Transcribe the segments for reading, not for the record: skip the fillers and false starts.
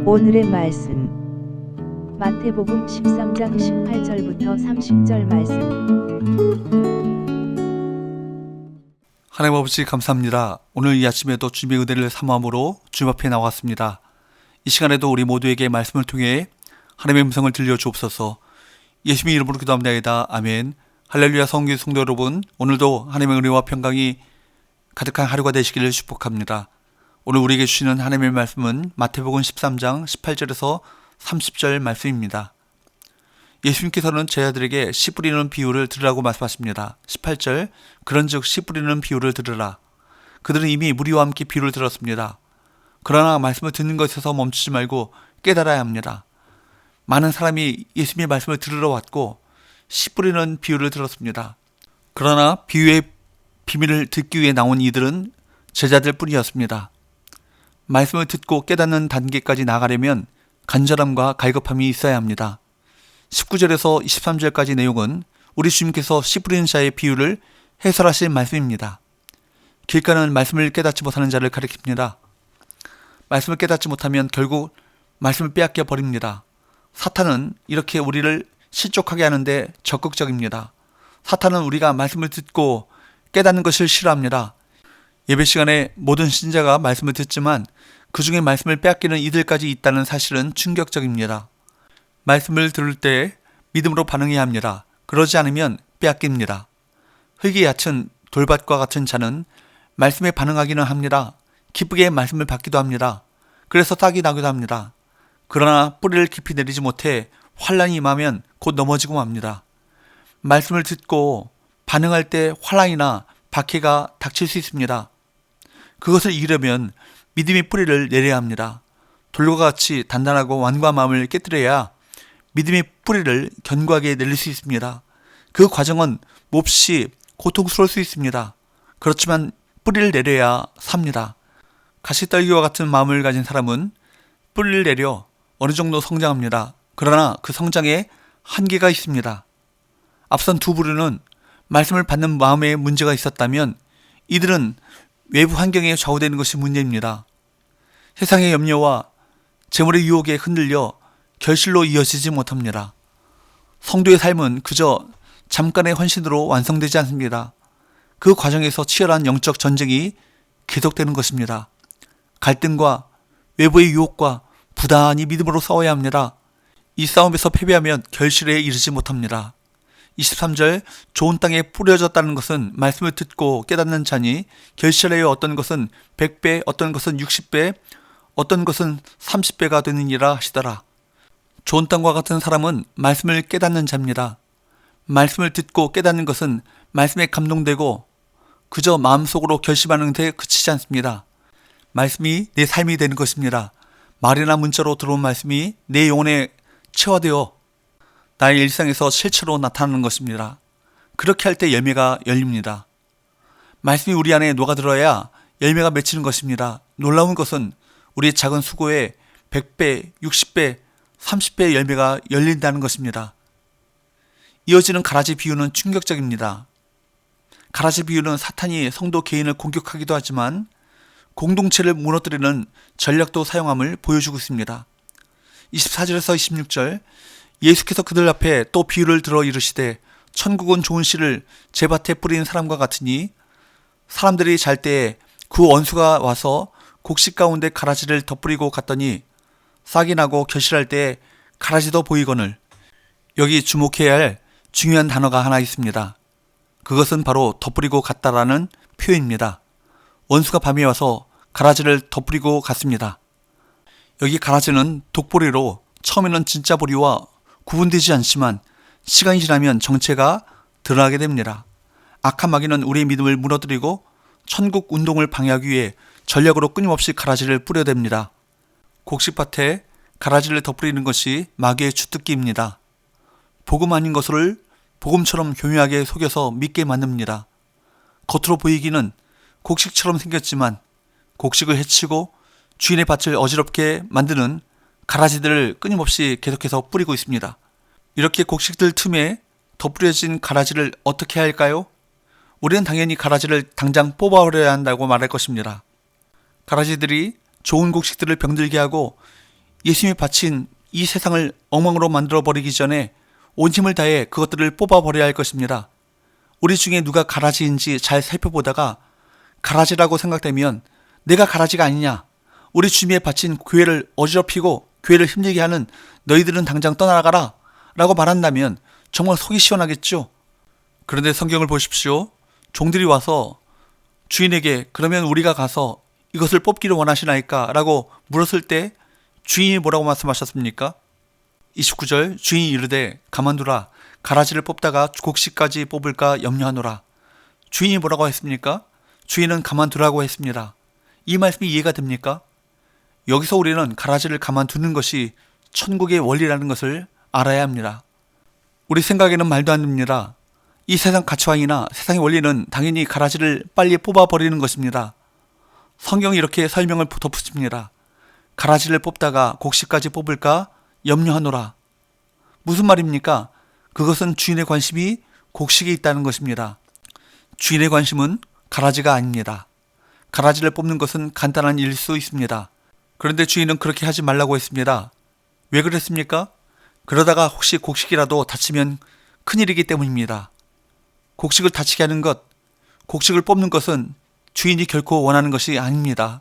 오늘의 말씀 마태복음 13장 18절부터 30절 말씀. 하나님 아버지 감사합니다. 오늘 이 아침에도 주님의 은혜를 사모함으로 주님 앞에 나왔습니다. 이 시간에도 우리 모두에게 말씀을 통해 하나님의 음성을 들려주옵소서. 예수님의 이름으로 기도합니다. 아멘. 할렐루야. 성교 성도 여러분, 오늘도 하나님의 은혜와 평강이 가득한 하루가 되시기를 축복합니다. 오늘 우리에게 주시는 하나님의 말씀은 마태복음 13장 18절에서 30절 말씀입니다. 예수님께서는 제자들에게 씨 뿌리는 비유를 들으라고 말씀하십니다. 18절, 그런즉 씨 뿌리는 비유를 들으라. 그들은 이미 무리와 함께 비유를 들었습니다. 그러나 말씀을 듣는 것에서 멈추지 말고 깨달아야 합니다. 많은 사람이 예수님의 말씀을 들으러 왔고 씨 뿌리는 비유를 들었습니다. 그러나 비유의 비밀을 듣기 위해 나온 이들은 제자들 뿐이었습니다. 말씀을 듣고 깨닫는 단계까지 나가려면 간절함과 갈급함이 있어야 합니다. 19절에서 23절까지 내용은 우리 주님께서 씨 뿌리는 자의 비유를 해설하신 말씀입니다. 길가는 말씀을 깨닫지 못하는 자를 가리킵니다. 말씀을 깨닫지 못하면 결국 말씀을 빼앗겨 버립니다. 사탄은 이렇게 우리를 실족하게 하는데 적극적입니다. 사탄은 우리가 말씀을 듣고 깨닫는 것을 싫어합니다. 예배 시간에 모든 신자가 말씀을 듣지만 그 중에 말씀을 빼앗기는 이들까지 있다는 사실은 충격적입니다. 말씀을 들을 때 믿음으로 반응해야 합니다. 그러지 않으면 빼앗깁니다. 흙이 얕은 돌밭과 같은 자는 말씀에 반응하기는 합니다. 기쁘게 말씀을 받기도 합니다. 그래서 싹이 나기도 합니다. 그러나 뿌리를 깊이 내리지 못해 환란이 임하면 곧 넘어지고 맙니다. 말씀을 듣고 반응할 때 환란이나 박해가 닥칠 수 있습니다. 그것을 이기려면 믿음의 뿌리를 내려야 합니다. 돌과 같이 단단하고 완고한 마음을 깨뜨려야 믿음의 뿌리를 견고하게 내릴 수 있습니다. 그 과정은 몹시 고통스러울 수 있습니다. 그렇지만 뿌리를 내려야 삽니다. 가시떨기와 같은 마음을 가진 사람은 뿌리를 내려 어느 정도 성장합니다. 그러나 그 성장에 한계가 있습니다. 앞선 두 부류는 말씀을 받는 마음에 문제가 있었다면 이들은 외부 환경에 좌우되는 것이 문제입니다. 세상의 염려와 재물의 유혹에 흔들려 결실로 이어지지 못합니다. 성도의 삶은 그저 잠깐의 헌신으로 완성되지 않습니다. 그 과정에서 치열한 영적 전쟁이 계속되는 것입니다. 갈등과 외부의 유혹과 부단히 믿음으로 싸워야 합니다. 이 싸움에서 패배하면 결실에 이르지 못합니다. 23절, 좋은 땅에 뿌려졌다는 것은 말씀을 듣고 깨닫는 자니 결실하여 어떤 것은 100배, 어떤 것은 60배, 어떤 것은 30배가 되느니라 하시더라. 좋은 땅과 같은 사람은 말씀을 깨닫는 자입니다. 말씀을 듣고 깨닫는 것은 말씀에 감동되고 그저 마음속으로 결심하는 데 그치지 않습니다. 말씀이 내 삶이 되는 것입니다. 말이나 문자로 들어온 말씀이 내 영혼에 체화되어 나의 일상에서 실체로 나타나는 것입니다. 그렇게 할 때 열매가 열립니다. 말씀이 우리 안에 녹아들어야 열매가 맺히는 것입니다. 놀라운 것은 우리의 작은 수고에 100배, 60배, 30배의 열매가 열린다는 것입니다. 이어지는 가라지 비유는 충격적입니다. 가라지 비유는 사탄이 성도 개인을 공격하기도 하지만 공동체를 무너뜨리는 전략도 사용함을 보여주고 있습니다. 24절에서 26절, 예수께서 그들 앞에 또 비유를 들어 이르시되 천국은 좋은 씨를 제 밭에 뿌린 사람과 같으니 사람들이 잘 때에 그 원수가 와서 곡식 가운데 가라지를 덧뿌리고 갔더니 싹이 나고 결실할 때에 가라지도 보이거늘. 여기 주목해야 할 중요한 단어가 하나 있습니다. 그것은 바로 덧뿌리고 갔다라는 표현입니다. 원수가 밤에 와서 가라지를 덧뿌리고 갔습니다. 여기 가라지는 독보리로 처음에는 진짜 보리와 구분되지 않지만 시간이 지나면 정체가 드러나게 됩니다. 악한 마귀는 우리의 믿음을 무너뜨리고 천국 운동을 방해하기 위해 전략으로 끊임없이 가라지를 뿌려댑니다. 곡식밭에 가라지를 덧뿌리는 것이 마귀의 주특기입니다. 복음 아닌 것을 복음처럼 교묘하게 속여서 믿게 만듭니다. 겉으로 보이기는 곡식처럼 생겼지만 곡식을 해치고 주인의 밭을 어지럽게 만드는 가라지들을 끊임없이 계속해서 뿌리고 있습니다. 이렇게 곡식들 틈에 덧뿌려진 가라지를 어떻게 해야 할까요? 우리는 당연히 가라지를 당장 뽑아버려야 한다고 말할 것입니다. 가라지들이 좋은 곡식들을 병들게 하고 예수님이 바친 이 세상을 엉망으로 만들어버리기 전에 온 힘을 다해 그것들을 뽑아버려야 할 것입니다. 우리 중에 누가 가라지인지 잘 살펴보다가 가라지라고 생각되면 내가 가라지가 아니냐, 우리 주님에 바친 교회를 어지럽히고 교회를 힘들게 하는 너희들은 당장 떠나가라 라고 말한다면 정말 속이 시원하겠죠. 그런데 성경을 보십시오. 종들이 와서 주인에게 그러면 우리가 가서 이것을 뽑기를 원하시나이까 라고 물었을 때 주인이 뭐라고 말씀하셨습니까? 29절, 주인이 이르되 가만두라, 가라지를 뽑다가 곡식까지 뽑을까 염려하노라. 주인이 뭐라고 했습니까? 주인은 가만두라고 했습니다. 이 말씀이 이해가 됩니까? 여기서 우리는 가라지를 가만두는 것이 천국의 원리라는 것을 알아야 합니다. 우리 생각에는 말도 안 됩니다. 이 세상 가치관이나 세상의 원리는 당연히 가라지를 빨리 뽑아버리는 것입니다. 성경이 이렇게 설명을 덧붙입니다. 가라지를 뽑다가 곡식까지 뽑을까 염려하노라. 무슨 말입니까? 그것은 주인의 관심이 곡식에 있다는 것입니다. 주인의 관심은 가라지가 아닙니다. 가라지를 뽑는 것은 간단한 일일 수 있습니다. 그런데 주인은 그렇게 하지 말라고 했습니다. 왜 그랬습니까? 그러다가 혹시 곡식이라도 다치면 큰일이기 때문입니다. 곡식을 다치게 하는 것, 곡식을 뽑는 것은 주인이 결코 원하는 것이 아닙니다.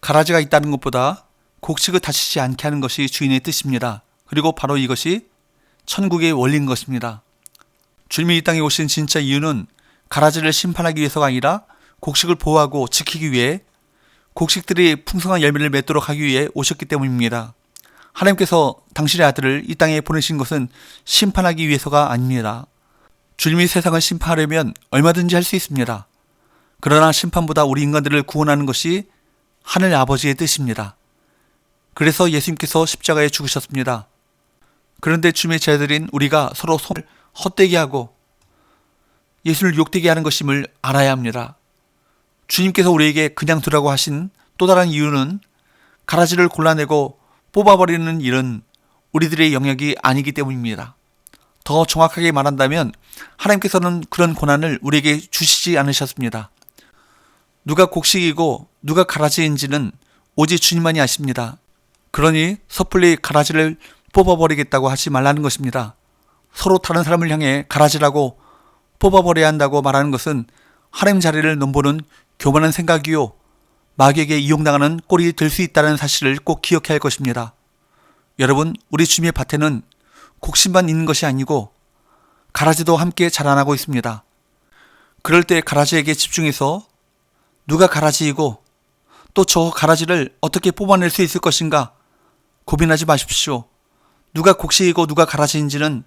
가라지가 있다는 것보다 곡식을 다치지 않게 하는 것이 주인의 뜻입니다. 그리고 바로 이것이 천국의 원리인 것입니다. 주님이 이 땅에 오신 진짜 이유는 가라지를 심판하기 위해서가 아니라 곡식을 보호하고 지키기 위해, 곡식들이 풍성한 열매를 맺도록 하기 위해 오셨기 때문입니다. 하나님께서 당신의 아들을 이 땅에 보내신 것은 심판하기 위해서가 아닙니다. 주님이 세상을 심판하려면 얼마든지 할 수 있습니다. 그러나 심판보다 우리 인간들을 구원하는 것이 하늘 아버지의 뜻입니다. 그래서 예수님께서 십자가에 죽으셨습니다. 그런데 주님의 제자들인 우리가 서로 손을 헛되게 하고 예수를 욕되게 하는 것임을 알아야 합니다. 주님께서 우리에게 그냥 두라고 하신 또 다른 이유는 가라지를 골라내고 뽑아버리는 일은 우리들의 영역이 아니기 때문입니다. 더 정확하게 말한다면 하나님께서는 그런 권한을 우리에게 주시지 않으셨습니다. 누가 곡식이고 누가 가라지인지는 오직 주님만이 아십니다. 그러니 섣불리 가라지를 뽑아버리겠다고 하지 말라는 것입니다. 서로 다른 사람을 향해 가라지라고 뽑아버려야 한다고 말하는 것은 하나님 자리를 넘보는 교만한 생각이요, 마귀에게 이용당하는 꼴이 될 수 있다는 사실을 꼭 기억해야 할 것입니다. 여러분, 우리 주님의 밭에는 곡식만 있는 것이 아니고 가라지도 함께 자라나고 있습니다. 그럴 때 가라지에게 집중해서 누가 가라지이고 또 저 가라지를 어떻게 뽑아낼 수 있을 것인가 고민하지 마십시오. 누가 곡식이고 누가 가라지인지는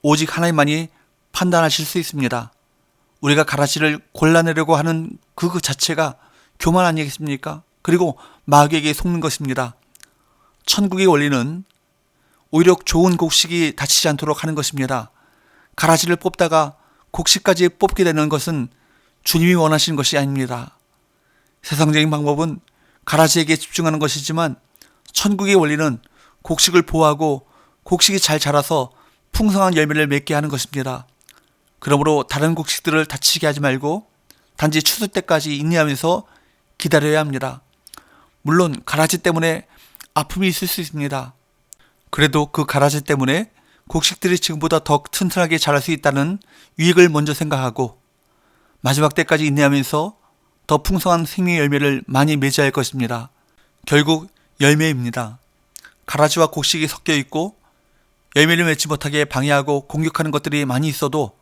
오직 하나님만이 판단하실 수 있습니다. 우리가 가라지를 골라내려고 하는 그 자체가 교만 아니겠습니까? 그리고 마귀에게 속는 것입니다. 천국의 원리는 오히려 좋은 곡식이 다치지 않도록 하는 것입니다. 가라지를 뽑다가 곡식까지 뽑게 되는 것은 주님이 원하시는 것이 아닙니다. 세상적인 방법은 가라지에게 집중하는 것이지만 천국의 원리는 곡식을 보호하고 곡식이 잘 자라서 풍성한 열매를 맺게 하는 것입니다. 그러므로 다른 곡식들을 다치게 하지 말고 단지 추수 때까지 인내하면서 기다려야 합니다. 물론 가라지 때문에 아픔이 있을 수 있습니다. 그래도 그 가라지 때문에 곡식들이 지금보다 더 튼튼하게 자랄 수 있다는 유익을 먼저 생각하고 마지막 때까지 인내하면서 더 풍성한 생명의 열매를 많이 맺어야 할 것입니다. 결국 열매입니다. 가라지와 곡식이 섞여 있고 열매를 맺지 못하게 방해하고 공격하는 것들이 많이 있어도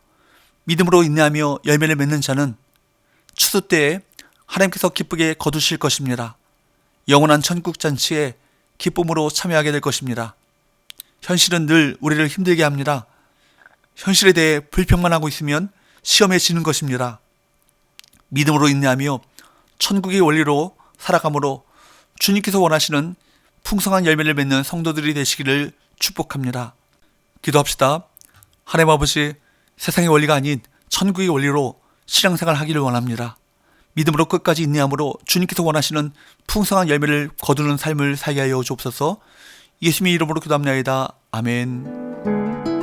믿음으로 인내하며 열매를 맺는 자는 추수 때에 하나님께서 기쁘게 거두실 것입니다. 영원한 천국 잔치에 기쁨으로 참여하게 될 것입니다. 현실은 늘 우리를 힘들게 합니다. 현실에 대해 불평만 하고 있으면 시험에 지는 것입니다. 믿음으로 인내하며 천국의 원리로 살아감으로 주님께서 원하시는 풍성한 열매를 맺는 성도들이 되시기를 축복합니다. 기도합시다. 하나님 아버지, 세상의 원리가 아닌 천국의 원리로 신앙생활 하기를 원합니다. 믿음으로 끝까지 인내함으로 주님께서 원하시는 풍성한 열매를 거두는 삶을 살게 하여 주옵소서. 예수님의 이름으로 기도합니다. 아멘.